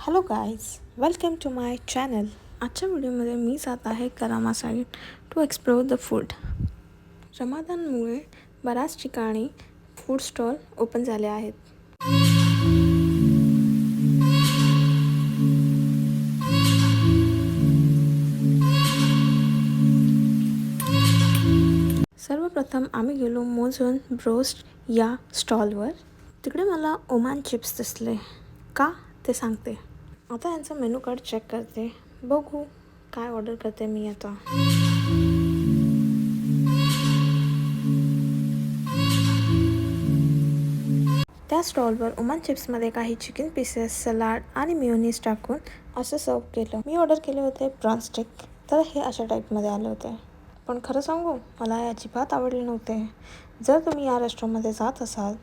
Hello guys, welcome to my channel. आजच्या व्हिडिओमध्ये मी जात आहे Karama side to explore the food. रमादानमुळे बऱ्याच ठिकाणी फूड स्टॉल ओपन झाले आहेत. सर्वप्रथम आम्ही गेलो मोझन ब्रोस्ट या स्टॉलवर. तिकडे मला ओमान चिप्स दिसले. का ते सांगते. आता यांचा मेनू कार्ड चेक करते, बघू काय ऑर्डर करते मी आता. त्या स्टॉलवर ओमान चिप्समध्ये काही चिकन पीसेस, सलाड आणि मेयोनीज टाकून असं सर्व केलं. मी ऑर्डर केले होते प्रॉन्स स्टिक, तर हे अशा टाईपमध्ये आले होते. पण खरं सांगू, मला हे अजिबात आवडले नव्हते. जर तुम्ही या रेस्टॉरंटमध्ये जात असाल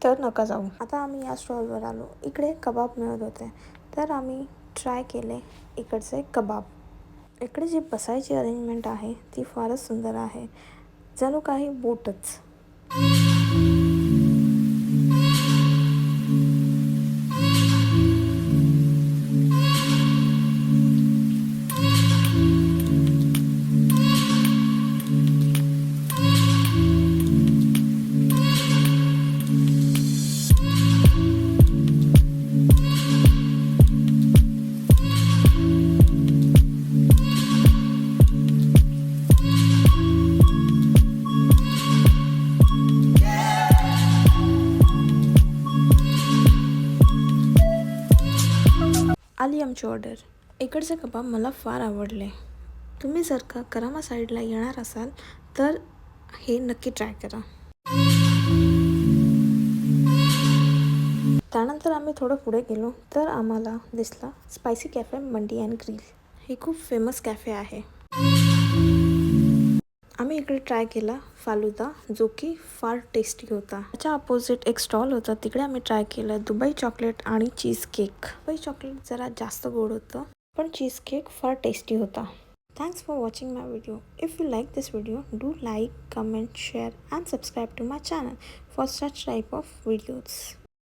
तर नका जाऊ. आता आम्ही या स्टॉलवर आलो. इकडे कबाब मिळत होते, तर आम्ही ट्राय केले इकडचे कबाब. इकडे जी बसायची अरेंजमेंट आहे ती फारच सुंदर आहे, जणू काही बोटच. आली आमची ऑर्डर. इकडचे कबाब मला फार आवडले. तुम्ही जर का करामा साईडला येणार असाल तर हे नक्की ट्राय करा. त्यानंतर आम्ही थोडं पुढे गेलो तर आम्हाला दिसला spicy cafe Mandi and grill. हे खूप फेमस कॅफे आहे. आम्ही इकडे ट्राय केला फालुदा, जो की फार टेस्टी होता. त्याच्या अपोजिट एक स्टॉल होता, तिकडे आम्ही ट्राय केलं दुबई चॉकलेट आणि चीज केक. दुबई चॉकलेट जरा जास्त गोड होतं, पण चीज केक फार टेस्टी होता. Thanks for watching my video. If you like this video, do like, comment, share and subscribe to my channel for such type of videos.